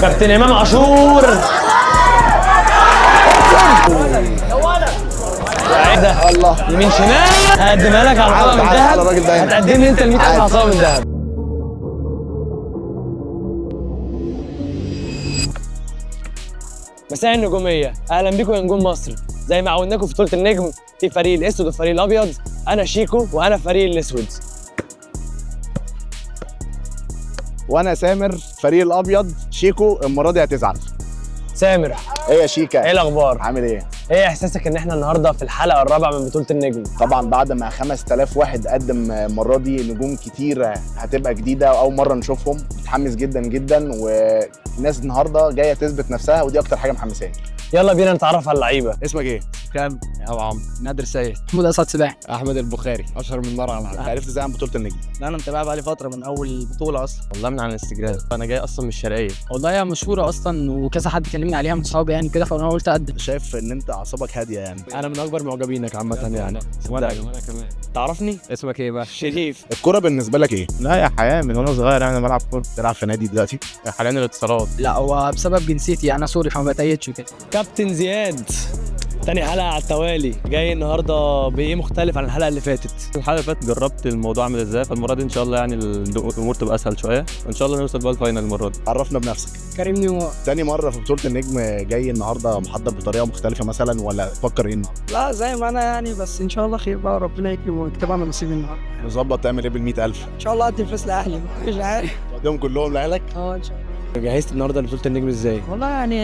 كابتن امام عاشور. ده الله يمين شمال هقدمها لك على عصا من ذهب. هتقدم لي انت ال 100,000 عصا من ذهب. مساء النجوميه، اهلا بيكم يا نجوم مصر. زي ما عودناكم في بطوله النجم في فريق الاسود والفريق الابيض. انا شيكو وانا فريق الاسود. وانا سامر فريق الابيض. شيكو المره دي هتزعل. سامر، ايه يا شيكا؟ ايه الاخبار؟ عامل ايه؟ ايه احساسك ان احنا النهارده في الحلقه الرابعه من بطوله النجم؟ طبعا بعد ما 5000 واحد قدم المره دي نجوم كتير هتبقى جديده واول مره نشوفهم. متحمس جدا جدا والناس النهارده جايه تثبت نفسها ودي اكتر حاجه محمساني. يلا بينا نتعرف على اللعيبه. اسمك ايه؟ كام؟ يا ابو عمرو نادر سيد، محمود اسد سباحي، احمد البخاري اشهر من نار على العالم. عرفت ازاي عن بطوله النجم؟ لا انا متابعها بقالي فتره من اول بطوله اصلا. والله من على الانستجرام، انا جاي اصلا من الشرقيه. والله هي مشهوره اصلا وكذا حد كلمني عليها من صحابي يعني كده، فانا قلت اقدم. شايف ان انت اعصابك هاديه يعني. انا من اكبر معجبينك عامه يعني. وانا كمان. تعرفني؟ اسمك ايه بقى؟ شريف. الكوره بالنسبه لك ايه؟ لا يا حياه، من وانا صغير يعني بلعب كوره. بتلعب في نادي دلوقتي؟ حاليا الاتصالات. لا هو بسبب جنسيتي انا سوري فما بتأيدش كده. كابتن زياد، تاني حلقة على التوالي. جاي النهارده بإيه مختلف عن الحلقة اللي فاتت؟ الحلقه اللي فاتت جربت الموضوع عامل ازاي، فالمره دي ان شاء الله يعني الامور تبقى اسهل شويه، وان شاء الله نوصل بقى الفاينل المره دي. عرفنا بنفسك. كريم نيمار. تاني مره في بطوله النجم جاي النهارده محضر بطريقه مختلفه مثلا ولا تفكر ايه النهارده؟ لا زي ما انا يعني، بس ان شاء الله خير بقى وربنا يكرم ويكتبها من نصيبي النهارده. مظبط. تعمل ايه بال 100,000؟ ان شاء الله ادي فلوس لاهلي مش عارف. تقدمهم كلهم لعيالك؟ ان شاء الله. جهزت النهارده لبطولة النجم ازاي؟ والله يعني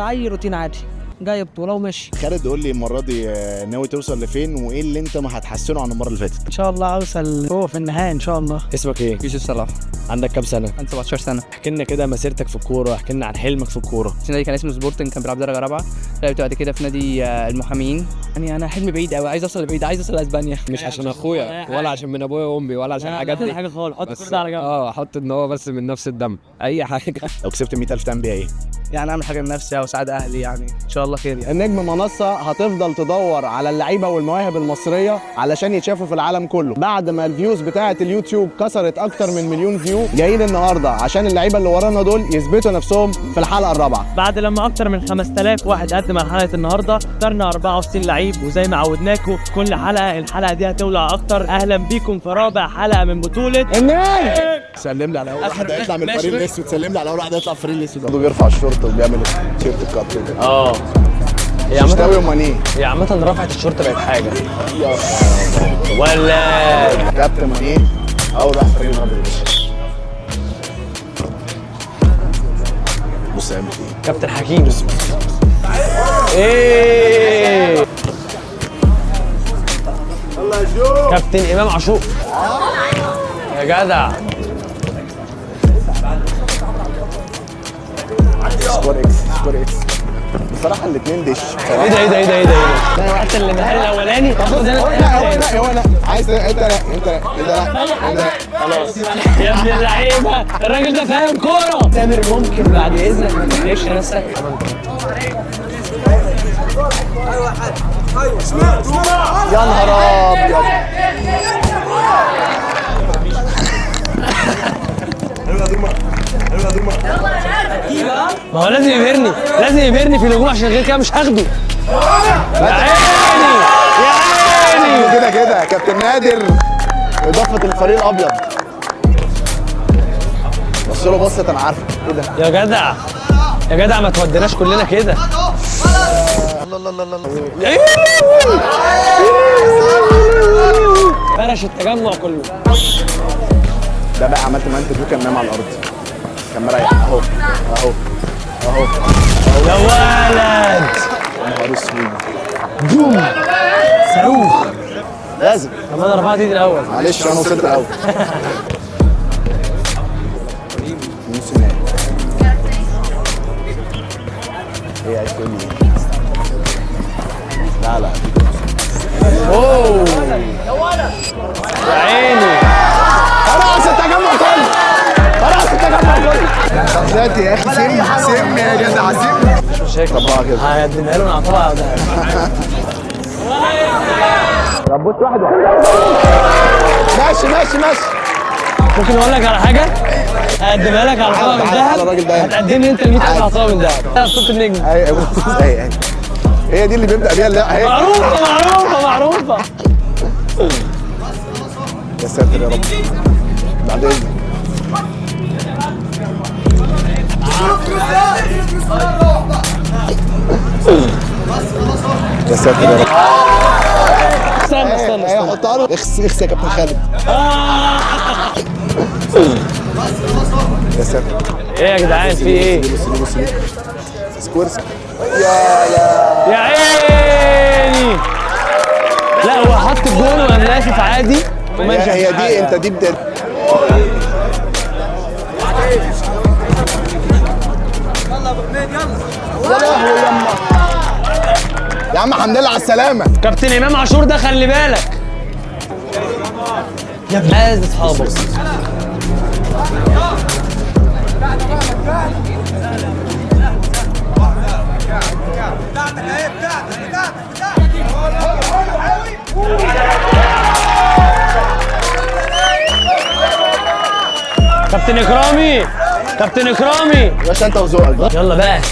اي روتين عادي، جاي بطوله وماشي. خالد قول لي المره دي ناوي توصل لفين وايه اللي انت ما هتحسنه عن المره اللي فاتت؟ ان شاء الله اوصل فوق في النهايه ان شاء الله. اسمك ايه؟ يوسف صلاح. عندك كام سنة؟ عندي 17 سنه. احكي لنا كده مسيرتك في الكورة، احكي لنا عن حلمك في الكورة. النادي كان اسمه سبورتنج، كان بيلعب درجه رابعه. لعبت بعد كده في نادي المحامين. يعني انا حلمي بعيد قوي، عايز اوصل لبعيد، عايز اوصل لاسبانيا. مش عشان اخويا ولا عشان من ابويا وامي ولا عشان الحاجات دي. حاجة خالص، حط بس كل ده على جنب. احط ان هو بس من نفس الدم اي حاجه. لو كسبت 100,000 تعمل بيها ايه؟ يعني اعمل حاجه لنفسي او اساعد اهلي يعني ان شاء الله خير يعني. النجم منصه هتفضل تدور على اللعيبه والمواهب المصريه علشان يتشافوا في العالم كله. بعد ما الفيوز بتاعه اليوتيوب كسرت اكتر من مليون فيو، جايين النهارده عشان اللعيبه اللي ورانا دول يثبتوا نفسهم في الحلقه الرابعه. بعد لما اكتر من 5000 واحد قدم على حلقة النهارده، اخترنا 64 لعيب، وزي ما عودناكم في كل حلقة الحلقة دي هتولع اكتر. اهلا بيكم في رابع حلقة من بطولة النجم. سلم لي على اول واحد هيطلع من الفريق الاسود. سلم لي على اول واحد هيطلع من الفريق الاسود. برضه بيرفع الشورت وبيعمل تيشيرت الكات كده. هي مشتاوي ومانيه. هي عامة رفعت الشورت بقت حاجة. ولا كابتن مانيه اول واحد فريق الابيض. بص يعمل ايه؟ كابتن حكيم. ايه كابتن امام عاشور. يا جدع سكور اكس سكور اكس. بصراحه الاثنين دش. ايه ده ايه ده ايه ده ايه ده انا وقت اللي النهائي الاولاني. لا هو لا عايز انت لا خلاص يا ابن اللعيبه، الراجل ده فاهم كوره. سامر ممكن بعد اذنك ما تقلقش نفسك. يا نهار ابيض. ما هو لازم يبهرني، لازم يبهرني في الهجوم عشان غير كده مش هاخده. يا عيني يا عيني. كده كده كابتن نادر اضافه الفريق الابيض. بص له بصت انا عارفه ايه ده. يا جدع يا جدع ما توديناش كلنا كده. فرش التجمع كله. ده بقى عملت منتج وكان نايم على الارض كان مريح اهو اهو اهو يا ولد. يا نهار اسود. بوم صاروخ. لازم. طب انا رفعت ايدي الاول. معلش انا وصلت الاول. نص نهائي. ايه عايز تقول لي ايه؟ لا لا. اوه يا عيني. خلاص التجمع كله. خلاص التجمع كله. شخصياتي يا اخي سم يا جدع سم. مش مشاكل. طبعا كده. هقدمها له على طبق ده. طب بص واحد واحد. ماشي ماشي ماشي. ممكن اقول لك على حاجه؟ هقدمها لك على عصا من تعالى على الراجل ده. ذهب، هتقدم لي انت ال 100,000 عصا من ذهب. ده صوت النجم. اهي بص اهي هي دي اللي بيبدا بيها اللعبه اهي. معروفه. يا ساتر يا رب. بعد اذنك. يا ساتر يا رب. استنى حطها له. اخس يا كابتن خالد. يا ساتر. ايه يا جدعان في ايه؟ بص سكويرز. يا عيني. لا هو حط الجول وقام لافف عادي وماشي. هي دي انت دي بدايه. يا عم الحمد لله على السلامة. كابتن امام عاشور ده خلي بالك يا ابن عايز اصحابك. كابتن اكرامي يا باشا انت وذوقك بقى.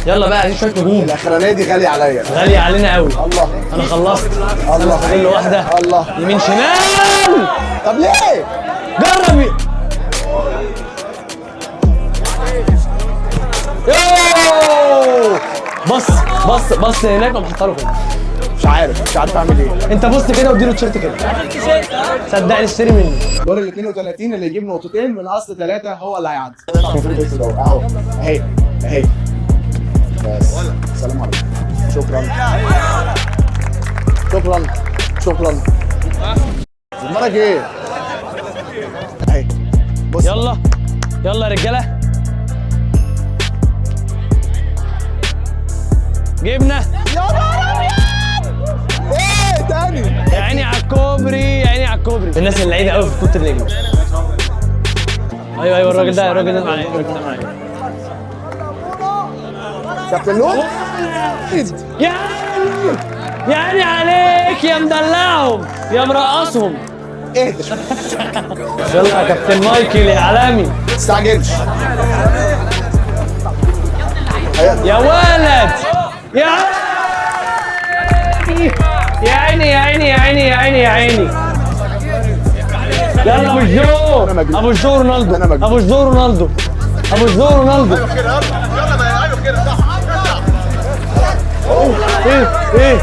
يلا بقى دي شويه نجوم. الاخرانيه دي غاليه عليا. غالية علينا قوي. الله. انا خلصت. الله. فاضل له واحده. الله. يمين شمال. طب ليه؟ جرب. يوه. بص هناك ومحطها له كده. مش عارف اعمل ايه. انت بص كده واديله تيشيرت كده. صدقني اشتري مني. دور ال 32 اللي يجيب نقطتين من اصل 3 هو اللي هيعدي. اهو اهي بس. السلام عليكم. شكرا. دماغك ايه؟ اهي بص. يلا يا رجاله. جبنا. يا نهار ابيض. ايه تاني؟ يا عيني على الكوبري. الناس اللي لعيبه قوي في كرة النجم. ايوه الراجل ده معايا. كابتن نور. يا عيني عليك يا مدلعهم يا مرقصهم. ايه يلا يا كابتن مايكل يا عالمي. ما تستعجلش. يا ولد يا عيني. يلا ابو الجو رونالدو. ايه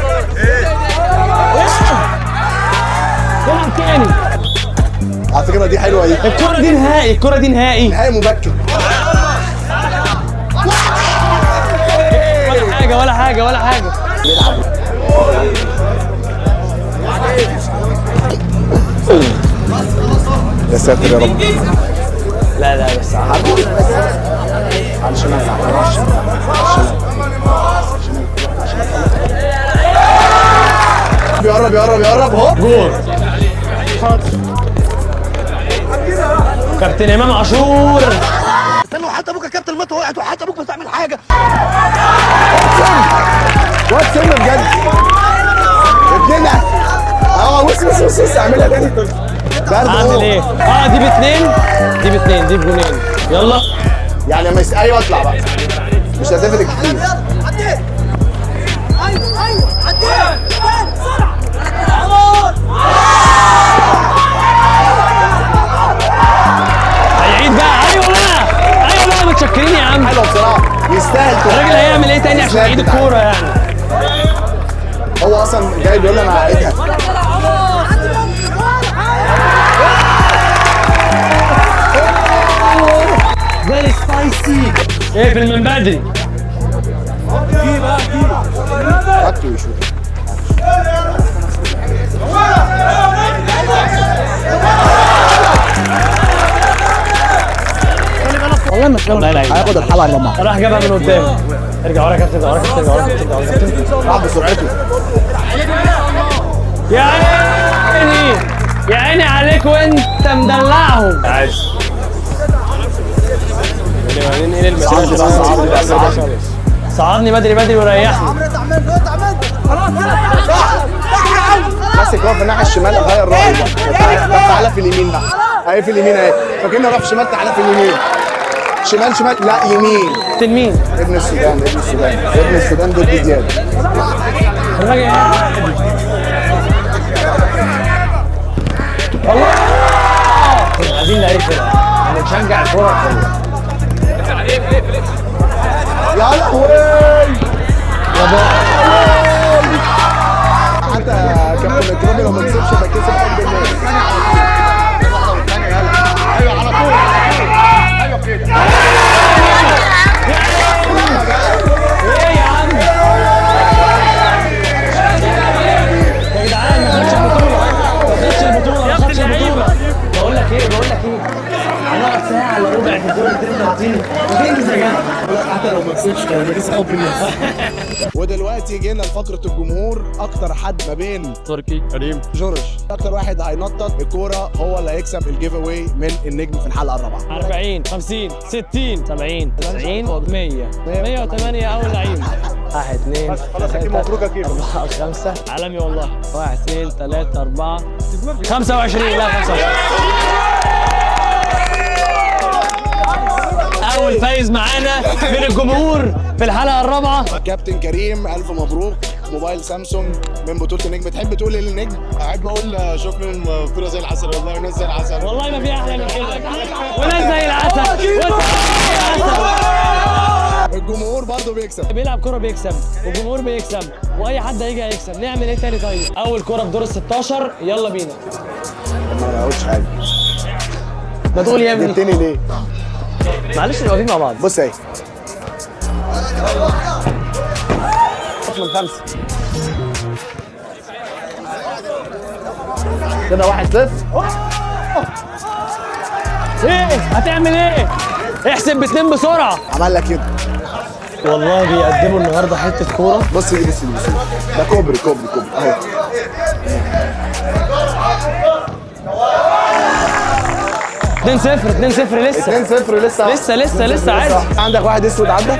العب تاني. على فكره دي حلوه دي. الكرة دي نهائي. نهائي مبكر. ولا حاجة. يا ساتر يا رب. لا بس علشان بيقرب اهو. جول. كابتن امام عاشور. استنوا حتى ابوك يا كابتن المطه وقعت وحتى ابوك مش هتعمل حاجه. واد سن بجد. ابننا. بص اعملها تاني. اعمل ايه؟ دي باتنين دي بجونين. يلا يعني ايوه اطلع بقى. مش هتفرق كتير. هيعيد بقى. ايوه بقى متشكرين يا عم. حلو بصراحه يستاهل. الراجل هيعمل ايه تاني عشان يعيد الكوره يعني؟ هو اصلا جاي بيقول لي انا هعيدها. فيري سبايسي. اقفل من بدري. حطه ويشوف. والله ما تفهم. هياخد الحلقه يا جماعه. راح جابها من قدام. ارجع ورا يا كابتن. راح بسرعته. يا عيني عليك وانت مدلعهم. عايز صعدني بدري وريحني. ماسك هو في الناحيه الشمال. غير رايه بقى. تعالى في اليمين بقى. اهي في اليمين اهي، فاكرني اروح شمال تعالى في اليمين. شمال لا يمين. تنمين ابن السودان ابن السودان ضد زياد. الراجل عايزين لعيب كده نشجع الكوره الحلوه. يا لهوي حتى كابتن اكرامي لو ما كسبش بكسب قد الناس. ايوه على طول ايوه كده. ايه يا عم يا جدعان ما خدش البطوله ما خدش البطوله. بقول لك ايه هنقعد ساعه الا ربع في الدور 32 وتنجز يا جدع حتى لو ما كسبش كان لسه حب الناس. ودلوقتي جينا لفقره الجمهور. اكتر حد ما بين تركي كريم جورج، اكتر واحد هينطط الكوره هو اللي هيكسب الجيف اواي من النجم في الحلقه الرابعه. 40 50 60 70 90 100 108 اول لعيب. 1 2 خلاص يا كيمو مبروك يا كيمو. 4 5 عالمي والله. 1 2 3 4 25 لا 25 اول فايز معانا من الجمهور في الحلقه الرابعه. كابتن كريم الف مبروك موبايل سامسونج من بطوله النجم. تحب تقول ايه للنجم؟ احب اقول شكرا الفرقه زي العسل والله وناس زي العسل. والله ما في احلى من كده وناس زي العسل. الجمهور برضه بيكسب. بيلعب كرة بيكسب والجمهور بيكسب واي حد هيجي هيكسب. نعمل ايه تاني طيب؟ اول كرة في دور ال 16 يلا بينا. ما قلتش حاجه. ما تقول يا ابني جبتني ليه؟ معلش نبقى واقفين مع بعض. بص اهي من 5 كده 1-0. ايه هتعمل ايه؟ احسب ب2 بسرعة. عمل لك كده. والله بيقدموا النهارده حتة كورة. بص دي ده كوبري اهو. اتنين صفر لسه 2-0 لسه عادي. عندك واحد اسود عدى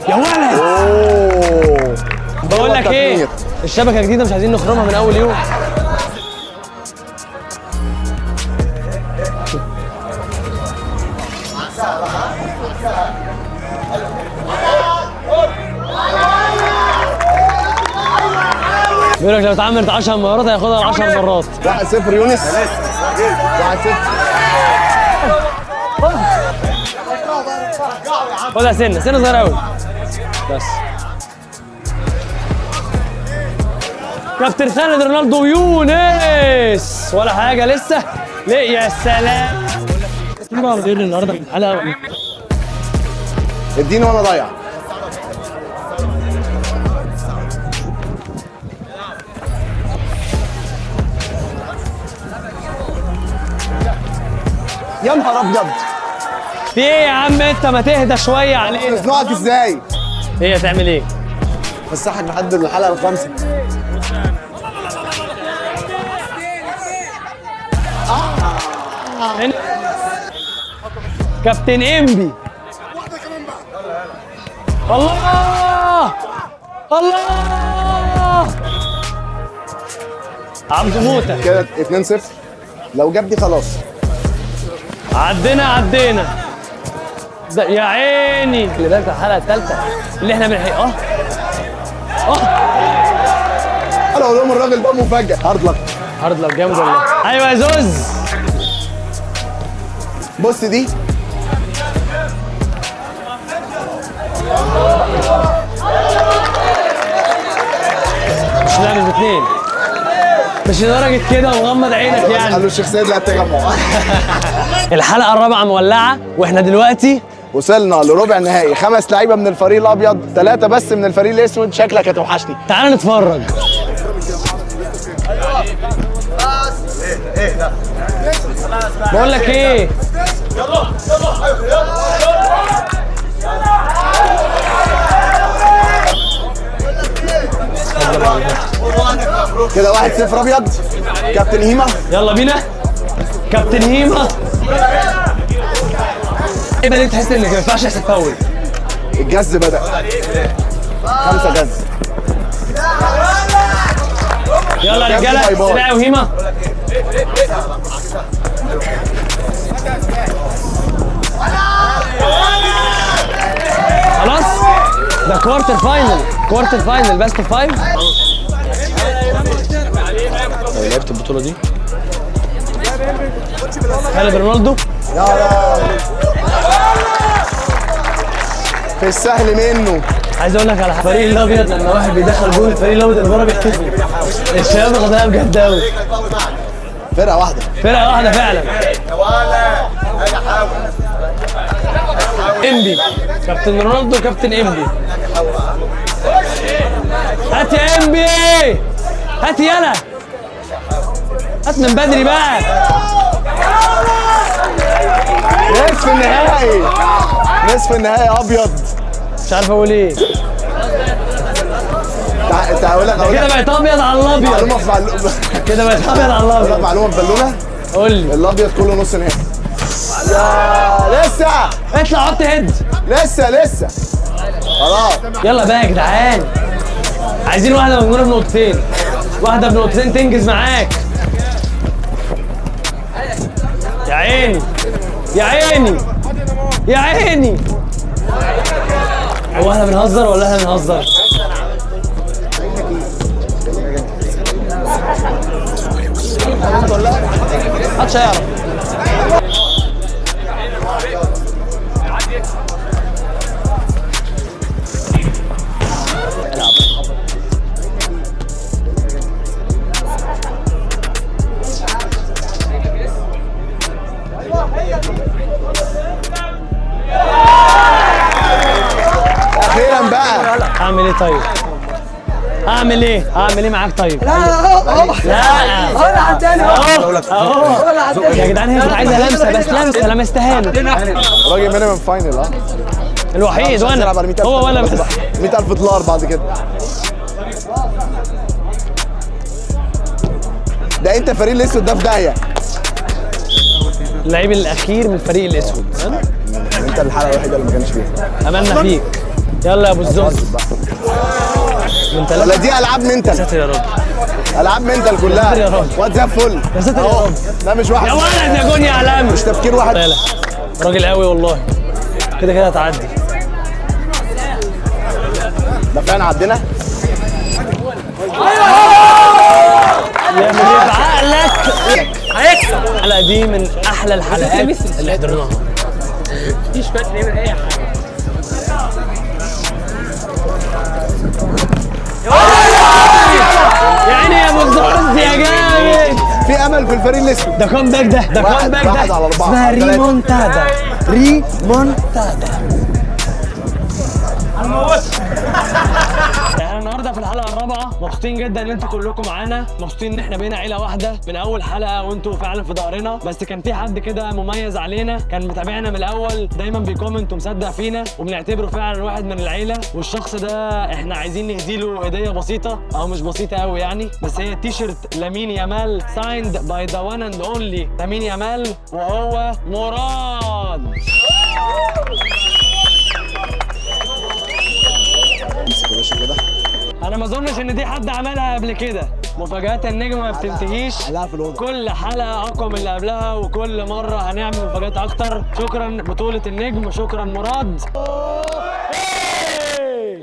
يا ولد. اوه بقول لك ايه الشبكة جديدة مش عايزين نخرمها من اول يوم. بيقول لك لو اتعملت 10 مرات هياخدها 10 مرات. 1-0 يونس. 1-0. خدها سنة صغيرة قوي بس. كابتن خالد رونالدو يونس ولا حاجة لسه. ليه يا سلام. في بقى مدير النهارده في الحلقة. اديني وانا ضايع. يا نهار ابيض. في ايه يا عم انت ما تهدى شوية علينا. نزنقك ازاي؟ هي تعمل ايه؟ فسحك لحد الحلقه الخامسه. كابتن انبي. الله عبد موته. كده 2-0. لو جاب دي خلاص. عدينا ده يا عيني. اللي بالك الحلقه الثالثه اللي احنا بنحقق. انا اقول لهم الراجل ده مفاجئ. هارد لك جامد والله. ايوه يا زوز. بص دي مش لعبة ب2 مش لدرجة كده وغمض عينك يعني. قالوا الشيخ سيد لا التجمع. الحلقة الرابعة مولعة واحنا دلوقتي وصلنا لربع نهائي. 5 لعيبه من الفريق الابيض، 3 بس من الفريق الاسود. شكلك هتوحشني. تعال نتفرج. بقول لك ايه كده 1-0 ابيض. كابتن هيما يلا بينا. كابتن هيما. ايه بدأت تحس انك ما ينفعش يحسب فاول. الجز بدأ. 5 جز. يلا يا رجاله، سباعي وهيما. خلاص ده كوارتر فاينل بيست اوف 5. لعبت البطوله دي خالد رونالدو. في السهل منه. عايز اقول لك على الفريق الابيض لما واحد بيدخل جول الفريق الابيض اللي بره بيحتفل. الشباب واخدها بجد قوي. فرقه واحده فعلا. انبي كابتن رونالدو، كابتن انبي. هات يا انبي، هات يلا، هات من بدري بقى. نصف النهائي ابيض. مش عارف اقول ايه. هقول لك كده بقت ابيض على الابيض. كده بقت ابيض على الابيض. معلومه بالونه. قول لي. الابيض كله نص نهائي. لسه اطلع حط هيد. لسه خلاص. يلا بقى يا جدعان، عايزين واحده مجنونه بنقطتين، واحده بنقطتين تنجز معاك. يا عيني يا عيني يا عيني. هو احنا بنهزر ولا احنا بنهزر؟ محدش هيعرف. اخيرا بقى. اعمل ايه طيب؟ اعمل ايه معاك طيب؟ لا ولا عداني اهو يا جدعان، هي كانت عايزه لمسه بس لمسه لمستها له. راجل مينيمم فاينل الوحيد وانا هو ولا بس. $100,000 بعد كده. ده انت فريق الاسود ده في داهيه. اللعيب الاخير من الفريق الاسود. انت الحلقه الوحيده اللي ما كانش فيها. املنا فيك. يلا يا ابو الزوز. ولا دي العاب منتل. ساتر يا رب. العاب منتل كلها. يا رب. واد زي الفل. يا ساتر يا رب. ده مش واحد. يا ولد يا جون يا علام. مش تفكير واحد. لا راجل قوي والله. كده هتعدي. ده فعلا عدينا. يا مدير عقلك هيكسب. الحلقه دي من احلى الحلقات اللي حضرناها. مفيش فرق من اي حاجه. يا عيني يا ابو الزوز يا جامد. في امل في الفريق الاسود. ده كومباك ده كومباك واحد على 4. اسمها ريمونتادا. احنا النهارده في الحلقه الرابعه مبسوطين جدا ان انتوا كلكم معانا، مبسوطين ان احنا بقينا عيله واحده من اول حلقه وانتوا فعلا في ظهرنا. بس كان في حد كده مميز علينا كان متابعنا من الاول، دايما بيكومنت ومصدق فينا وبنعتبره فعلا واحد من العيله. والشخص ده احنا عايزين نهديله هديه بسيطه او مش بسيطه قوي يعني، بس هي تيشرت لامين يامال سايند باي ذا وان اند اونلي لامين يامال، وهو مراد. كده. انا ما اظنش ان دي حد عملها قبل كده. مفاجآت النجم ما بتنتهيش، كل حلقه اقوى من اللي قبلها وكل مره هنعمل مفاجآت اكتر. شكرا بطوله النجم، شكرا مراد.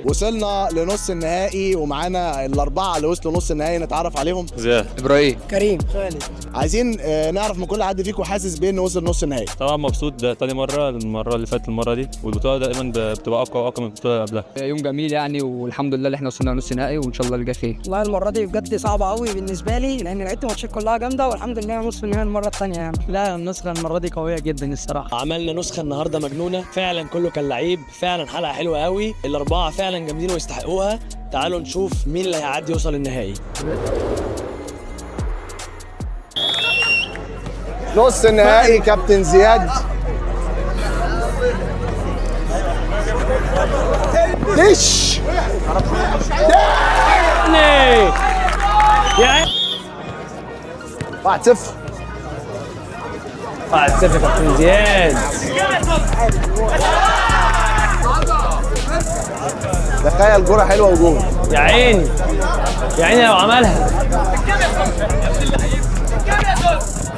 وصلنا لنص النهائي ومعانا الاربعه اللي وصلوا نص النهائي نتعرف عليهم. زياد، ابراهيم، كريم، خالد. عايزين نعرف من كل حد فيكم حاسس بيه انه وصل نص النهائي. طبعا مبسوط، ده تاني مره، المره اللي فاتت المره دي، والبطوله دايما بتبقى اقوى واقوى من البطوله اللي قبلها. يوم جميل يعني، والحمد لله اللي احنا وصلنا نص نهائي، وان شاء الله اللي جاي خير. والله المره دي بجد صعبه قوي بالنسبه لي، لان لعبت ماتشات كلها جامده، والحمد لله نص النهائي المره الثانيه يعني. لا النسخه المره دي قويه جدا الصراحه. عملنا نسخه النهارده مجنونه فعلا، كله كان لعيب فعلا. حلقه حلوه قوي، الاربعه فعلا جامدين ويستحقوها. تعالوا نشوف مين اللي هيعدي يوصل النهائي. نص النهائي كابتن زياد. دش يا 1-0. 1-0 كابتن زياد. تخيل جرعه حلوه وجول. يا عيني يا عيني لو عملها.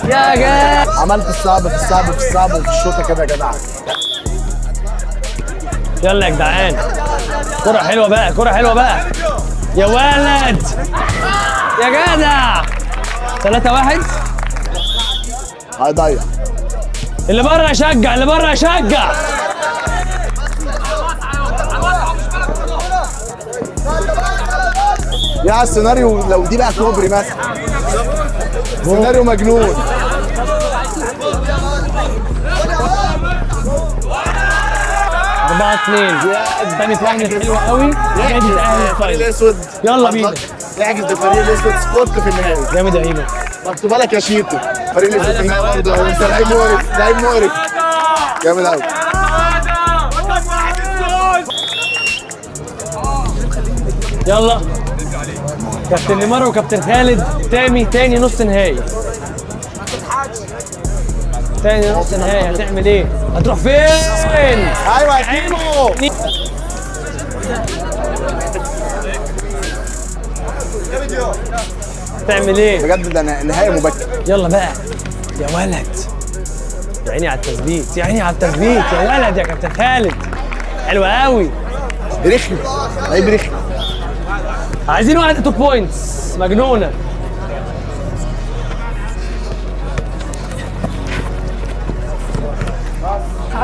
يا جدع عملت الصعب في الصعب في الصعب وفي الشوطه كده يا جدع. يلا يا جدعان، كرة حلوة بقى، كرة حلوة بقى يا ولد يا جدع. 3-1. هيضيع. اللي بره يشجع، اللي بره يشجع. يا السيناريو لو دي بقى كوبري مثلا، سيناريو مجنون. 4-2. تاني فاينل حلوة قوي. نادي الاهلي الفريق الفاينل. الاسود يلا بينا. احجز الفريق الاسود سبوت في النهائي. جامد يا هيما. مكتوبه لك يا شيتو، الفريق الاسود في النهائي برضه. انت لعيب مقرف، لعيب مقرف. جامد قوي. يلا كابتن نيمار وكابتن خالد. تاني نص نهائي. تاني نص نهائي. هتعمل ايه؟ هتروح فين؟ ايوه يا كيمو. هتعمل ايه؟ بجد ده نهائي مبكر. يلا بقى يا ولد. يا عيني على التثبيت، يا عيني على التثبيت يا ولد يا كابتن خالد. حلوة قوي. رخم، لعيب رخم. عايزين واحدة 2 بوينتس مجنونة.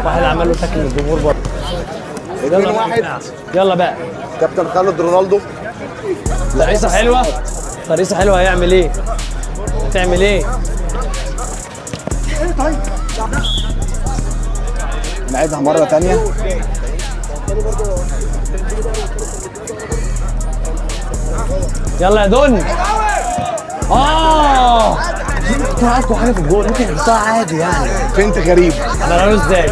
واحد عمل له تاكل الجمهور برضه. 2-1. يلا بقى. كابتن خالد رونالدو. ترقيصة حلوة. ترقيصة حلوة. هيعمل ايه؟ هتعمل ايه؟ نعيدها مرة تانية. يلا يا دون. انتوا عندكم حاجة في الجول ممكن تحطها عادي يعني. فينت غريب. عملها له ازاي؟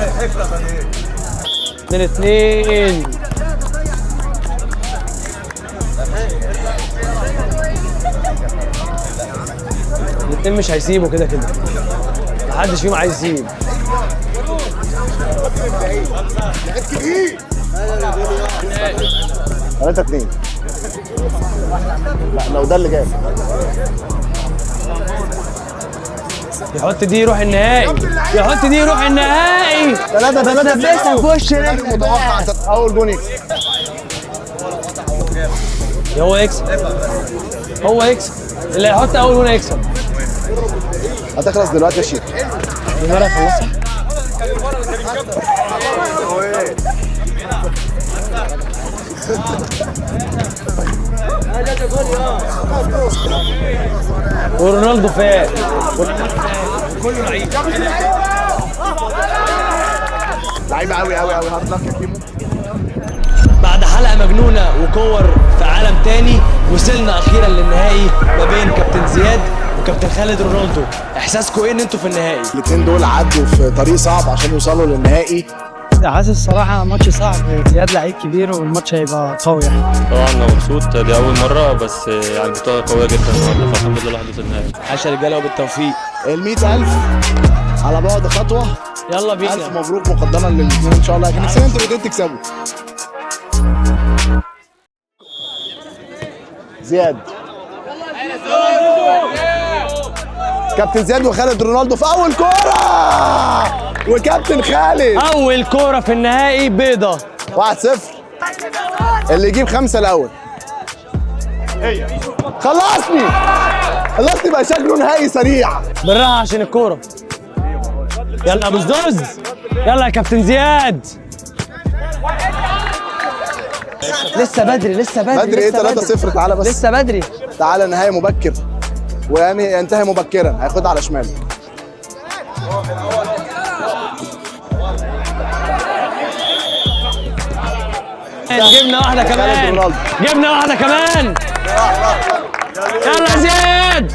2-2. الاتنين مش هيسيبوا كده كده. محدش فيهم عايز يسيب. 3-2. لا لو ده اللي جاي. يحط دي يروح النهائي. يحط دي يروح النهائي. 3-3. لسه في وش متوقع اول جون يكسب. هو يكسب. هو يكسب. اللي هيحط اول جون هيكسب. هتخلص دلوقتي يا شيخ. المرة هيخلصها. ورونالدو فات. كله لعيب. لعيب قوي قوي قوي. هارد لك يا كيمو. بعد حلقة مجنونة وكور في عالم تاني وصلنا أخيرا للنهائي ما بين كابتن زياد وكابتن خالد رونالدو. إحساسكم إيه إن أنتوا في النهائي؟ الاثنين دول عدوا في طريق صعب عشان يوصلوا للنهائي. حاسس الصراحة ماتش صعب. زياد لعيب كبير والماتش هيبقى قوي يعني. طبعا انا مبسوط، دي اول مره بس يعني البطوله قويه جدا النهارده، فالحمد لله حدث النهائي. 10 رجالة وبالتوفيق. ال100,000 على بعد خطوة. يلا بينا. ألف مبروك مقدما للاثنين إن شاء الله. لكن نفسنا أنتوا الاثنين تكسبوا. زياد. كابتن زياد وخالد رونالدو في أول كورة. وكابتن خالد. أول كورة في النهائي بيضة. 1-0. اللي يجيب 5 الأول. خلصني. خلصني بقى شكله نهائي سريع. بالراحة عشان الكورة. يلا يا أبو زوز. يلا يا كابتن زياد. لسه بدري لسه بدري. بدري ايه 3-0. تعالى بس. لسه بدري. تعالى نهائي مبكر ويعني ينتهي مبكرا. هياخدها على شماله. جبنا واحدة كمان. جبنا واحدة كمان. يلا يا زياد.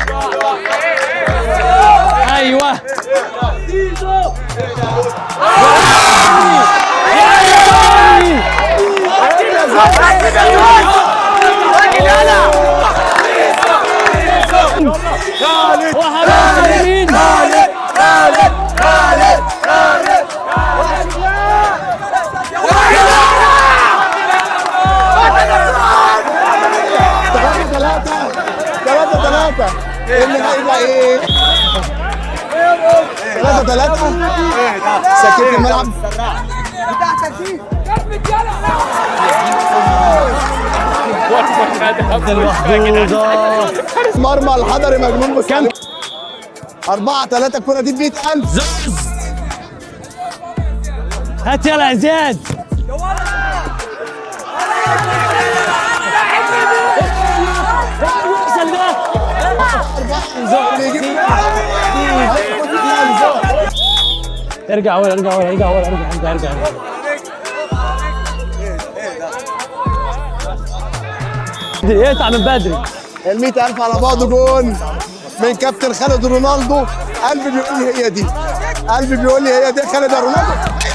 ايوه. على ايه؟ 3-3 سكت الملعب. مرمى الحضري مجنون مسلم. 4-3 الكرة دي ب 100,000. هات يلا يا زياد. ارجع ورا ارجع ورا ارجع ورا ارجع. اقطع من بدري. ال 100,000 على بعض جون من كابتن خالد رونالدو. قلبي بيقول لي هي دي، قلبي بيقول لي هي دي خالد رونالدو.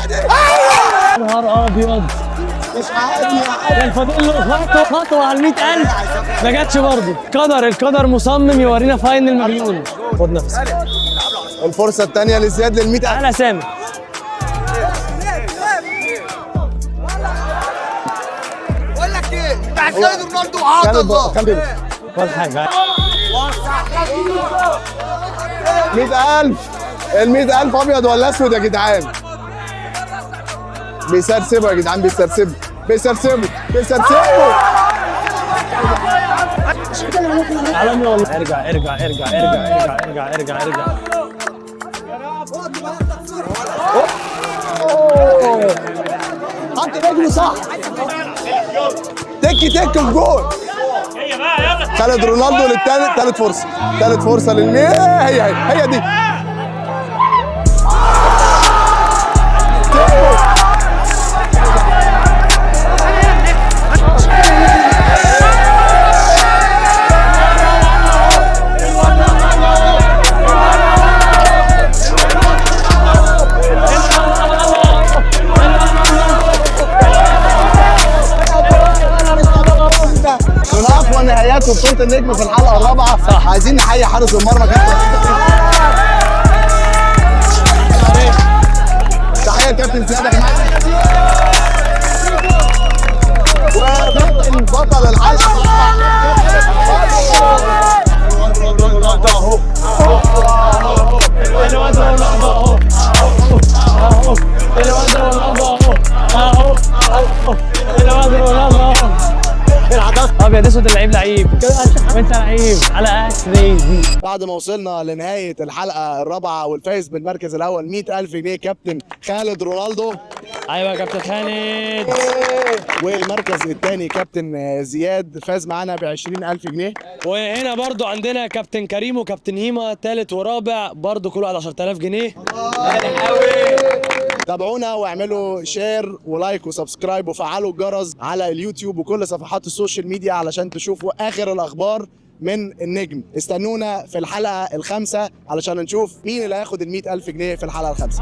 يا نهار ابيض، مش عادي. كان فاضل له خطوه على 100,000 ما جاتش برضه. القدر مصمم يورينا فاينل مجنون. خد نفس. الفرصة الثانية لزياد لل 100,000. انا سامي. بقول لك ايه؟ بتاع خالد رونالدو عاطل الله. ولا حاجه. 100,000. ال 100,000 ابيض ولا اسود يا جدعان؟ بيسرسبوا يا جدعان، بيسرسبوا. عالمي والله. ارجع. حط رجله صح. تك الجول. خالد رونالدو للثالث. ثالث فرصة للمية. هي دي. من اقوى نهايات بطولة النجم في الحلقة الرابعة. صح. عايزين نحيي حارس المرمى كابتن. تحية كابتن زياد يا جماعة. بطل الحلقة. ابيض اسود. اللعيب لعيب وانت لعيب على كريزي. بعد ما وصلنا لنهاية الحلقة الرابعة والفايز بالمركز الأول 100,000 جنيه كابتن خالد رونالدو. ايوه يا كابتن خالد. والمركز الثاني كابتن زياد فاز معانا ب 20,000 جنيه. وهنا برضو عندنا كابتن كريم وكابتن هيما ثالث ورابع برضو كل واحد 10,000 جنيه. تابعونا واعملوا شير ولايك وسبسكرايب وفعلوا الجرس على اليوتيوب وكل صفحات السوشيال ميديا علشان تشوفوا آخر الأخبار من النجم. استنونا في الحلقة الخامسة علشان نشوف مين اللي هياخد ال 100,000 جنيه في الحلقة الخامسة.